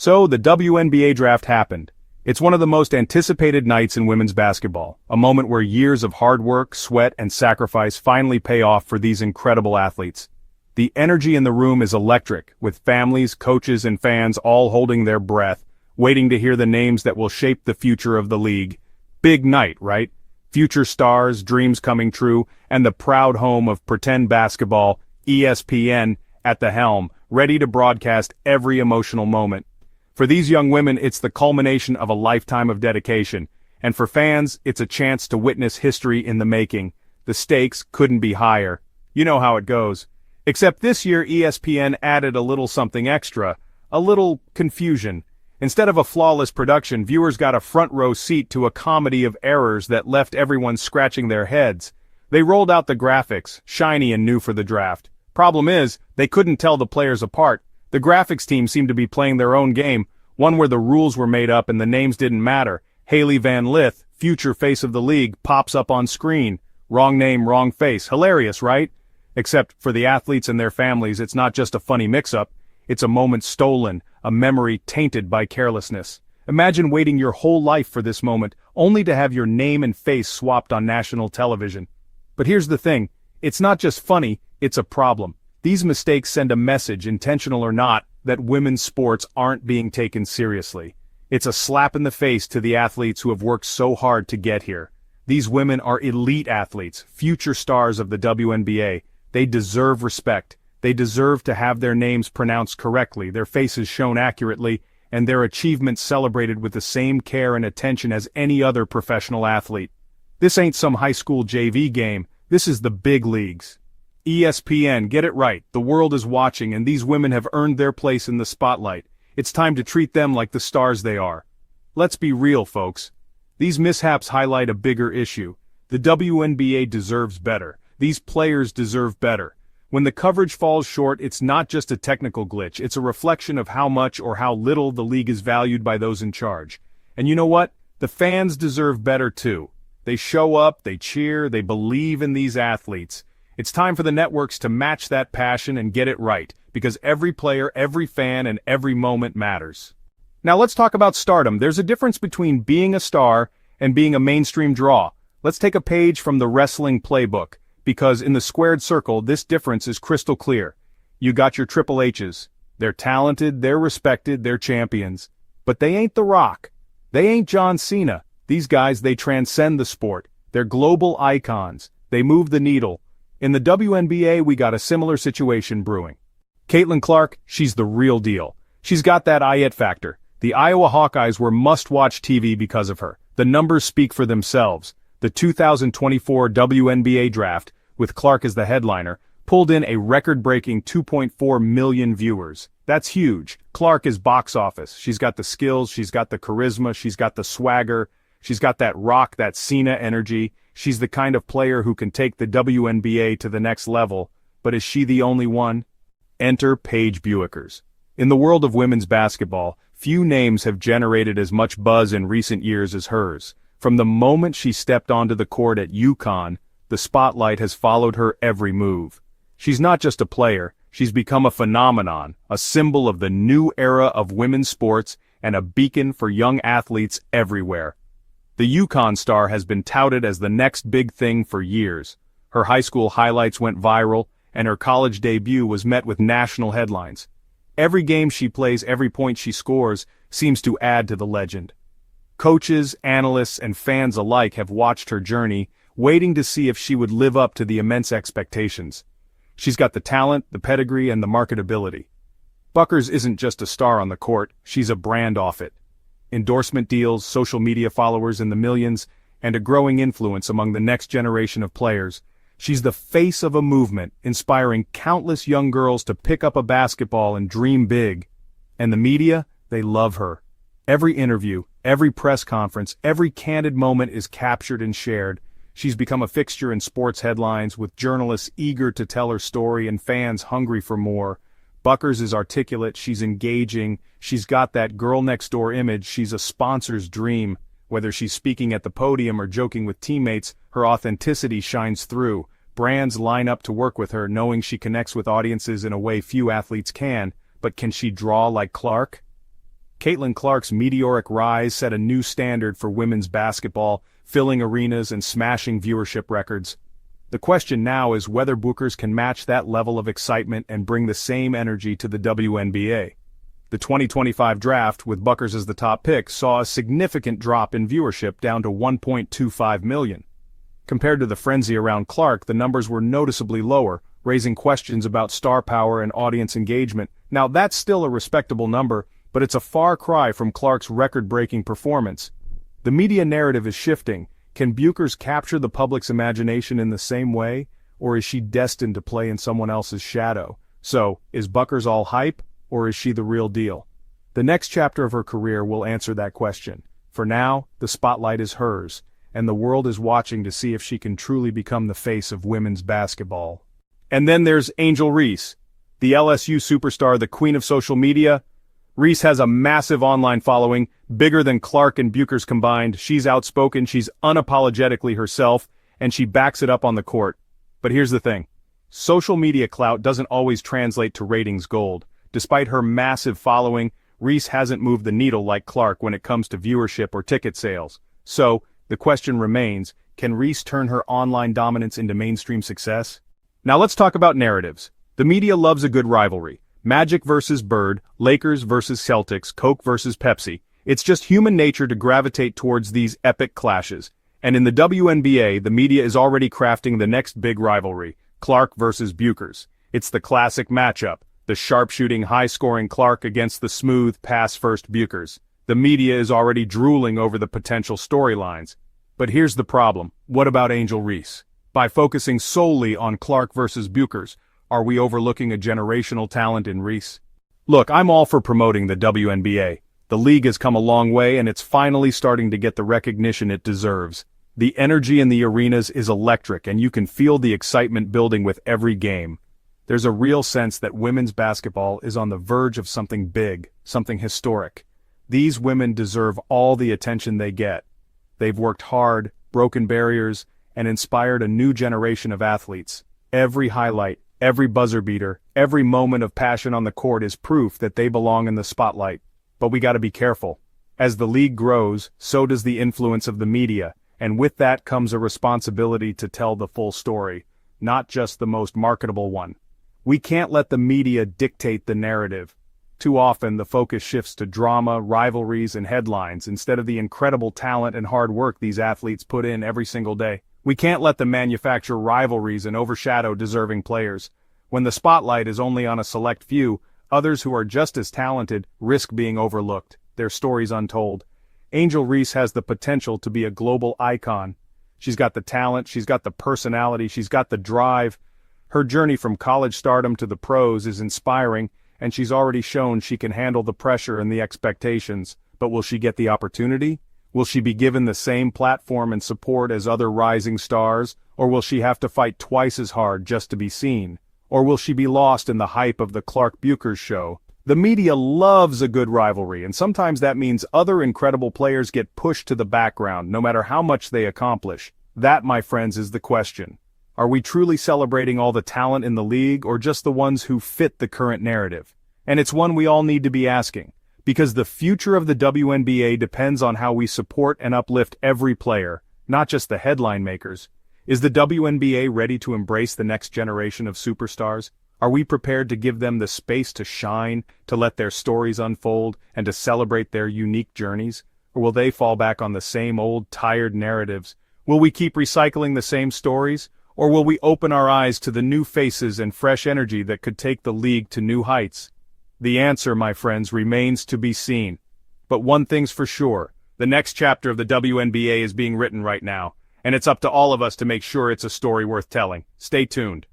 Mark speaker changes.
Speaker 1: So, the WNBA draft happened. It's one of the most anticipated nights in women's basketball, a moment where years of hard work, sweat, and sacrifice finally pay off for these incredible athletes. The energy in the room is electric, with families, coaches, and fans all holding their breath, waiting to hear the names that will shape the future of the league. Big night, right? Future stars, dreams coming true, and the proud home of pretend basketball, ESPN, at the helm, ready to broadcast every emotional moment. For these young women, it's the culmination of a lifetime of dedication, and for fans, it's a chance to witness history in the making. The stakes couldn't be higher. You know how it goes. Except this year, ESPN added a little something extra, a little confusion. Instead of a flawless production, viewers got a front-row seat to a comedy of errors that left everyone scratching their heads. They rolled out the graphics, shiny and new for the draft. Problem is, they couldn't tell the players apart. The graphics team seemed to be playing their own game, one where the rules were made up and the names didn't matter. Haley Van Lith, future face of the league, pops up on screen. Wrong name, wrong face. Hilarious, right? Except for the athletes and their families, it's not just a funny mix-up. It's a moment stolen, a memory tainted by carelessness. Imagine waiting your whole life for this moment, only to have your name and face swapped on national television. But here's the thing, it's not just funny, it's a problem. These mistakes send a message, intentional or not, that women's sports aren't being taken seriously. It's a slap in the face to the athletes who have worked so hard to get here. These women are elite athletes, future stars of the WNBA. They deserve respect. They deserve to have their names pronounced correctly, their faces shown accurately, and their achievements celebrated with the same care and attention as any other professional athlete. This ain't some high school JV game, this is the big leagues. ESPN, get it right, the world is watching and these women have earned their place in the spotlight. It's time to treat them like the stars they are. Let's be real, folks. These mishaps highlight a bigger issue. The WNBA deserves better. These players deserve better. When the coverage falls short, it's not just a technical glitch, it's a reflection of how much or how little the league is valued by those in charge. And you know what? The fans deserve better too. They show up, they cheer, they believe in these athletes. It's time for the networks to match that passion and get it right, because every player, every fan, and every moment matters. Now let's talk about stardom. There's a difference between being a star and being a mainstream draw. Let's take a page from the wrestling playbook, because in the squared circle, this difference is crystal clear. You got your Triple H's. They're talented, they're respected, they're champions. But they ain't The Rock. They ain't John Cena. These guys, they transcend the sport. They're global icons. They move the needle. In the WNBA, we got a similar situation brewing. Caitlin Clark, she's the real deal. She's got that it factor. The Iowa Hawkeyes were must-watch TV because of her. The numbers speak for themselves. The 2024 WNBA draft, with Clark as the headliner, pulled in a record-breaking 2.4 million viewers. That's huge. Clark is box office. She's got the skills, she's got the charisma, she's got the swagger, she's got that Rock, that Cena energy. She's the kind of player who can take the WNBA to the next level. But is she the only one? Enter Paige Buickers. In the world of women's basketball, few names have generated as much buzz in recent years as hers. From the moment she stepped onto the court at UConn, the spotlight has followed her every move. She's not just a player, she's become a phenomenon, a symbol of the new era of women's sports, and a beacon for young athletes everywhere. The UConn star has been touted as the next big thing for years. Her high school highlights went viral, and her college debut was met with national headlines. Every game she plays, every point she scores, seems to add to the legend. Coaches, analysts, and fans alike have watched her journey, waiting to see if she would live up to the immense expectations. She's got the talent, the pedigree, and the marketability. Buckers isn't just a star on the court, she's a brand off it. Endorsement deals, social media followers in the millions, and a growing influence among the next generation of players. She's the face of a movement, inspiring countless young girls to pick up a basketball and dream big. And the media, they love her. Every interview, every press conference, every candid moment is captured and shared. She's become a fixture in sports headlines, with journalists eager to tell her story and fans hungry for more. Buckers is articulate, she's engaging, she's got that girl-next-door image, she's a sponsor's dream. Whether she's speaking at the podium or joking with teammates, her authenticity shines through. Brands line up to work with her, knowing she connects with audiences in a way few athletes can. But can she draw like Clark? Caitlin Clark's meteoric rise set a new standard for women's basketball, filling arenas and smashing viewership records. The question now is whether Bookers can match that level of excitement and bring the same energy to the WNBA. The 2025 draft, with Bookers as the top pick, saw a significant drop in viewership down to 1.25 million. Compared to the frenzy around Clark, the numbers were noticeably lower, raising questions about star power and audience engagement. Now that's still a respectable number, but it's a far cry from Clark's record-breaking performance. The media narrative is shifting. Can Bookers capture the public's imagination in the same way, or is she destined to play in someone else's shadow? So, is Bookers all hype, or is she the real deal? The next chapter of her career will answer that question. For now, the spotlight is hers, and the world is watching to see if she can truly become the face of women's basketball. And then there's Angel Reese, the LSU superstar, the queen of social media. Reese has a massive online following, bigger than Clark and Bookers combined. She's outspoken, she's unapologetically herself, and she backs it up on the court. But here's the thing. Social media clout doesn't always translate to ratings gold. Despite her massive following, Reese hasn't moved the needle like Clark when it comes to viewership or ticket sales. So, the question remains, can Reese turn her online dominance into mainstream success? Now let's talk about narratives. The media loves a good rivalry. Magic versus Bird, Lakers versus Celtics, Coke versus Pepsi. It's just human nature to gravitate towards these epic clashes. And in the WNBA, the media is already crafting the next big rivalry, Clark versus Bookers. It's the classic matchup, the sharpshooting, high-scoring Clark against the smooth, pass-first Bookers. The media is already drooling over the potential storylines. But here's the problem. What about Angel Reese? By focusing solely on Clark versus Bookers, are we overlooking a generational talent in Reese? Look, I'm all for promoting the WNBA. The league has come a long way and it's finally starting to get the recognition it deserves. The energy in the arenas is electric and you can feel the excitement building with every game. There's a real sense that women's basketball is on the verge of something big, something historic. These women deserve all the attention they get. They've worked hard, broken barriers, and inspired a new generation of athletes. Every highlight, every buzzer beater, every moment of passion on the court is proof that they belong in the spotlight. But we gotta be careful. As the league grows, so does the influence of the media, and with that comes a responsibility to tell the full story, not just the most marketable one. We can't let the media dictate the narrative. Too often, the focus shifts to drama, rivalries, and headlines instead of the incredible talent and hard work these athletes put in every single day. We can't let them manufacture rivalries and overshadow deserving players. When the spotlight is only on a select few, others who are just as talented risk being overlooked, their stories untold. Angel Reese has the potential to be a global icon. She's got the talent, she's got the personality, she's got the drive. Her journey from college stardom to the pros is inspiring, and she's already shown she can handle the pressure and the expectations. But will she get the opportunity? Will she be given the same platform and support as other rising stars, or will she have to fight twice as hard just to be seen? Or will she be lost in the hype of the Clark Bookers show? The media loves a good rivalry, and sometimes that means other incredible players get pushed to the background, no matter how much they accomplish. That, my friends, is the question. Are we truly celebrating all the talent in the league, or just the ones who fit the current narrative? And it's one we all need to be asking. Because the future of the WNBA depends on how we support and uplift every player, not just the headline makers. Is the WNBA ready to embrace the next generation of superstars? Are we prepared to give them the space to shine, to let their stories unfold, and to celebrate their unique journeys? Or will they fall back on the same old, tired narratives? Will we keep recycling the same stories? Or will we open our eyes to the new faces and fresh energy that could take the league to new heights? The answer, my friends, remains to be seen. But one thing's for sure, the next chapter of the WNBA is being written right now, and it's up to all of us to make sure it's a story worth telling. Stay tuned.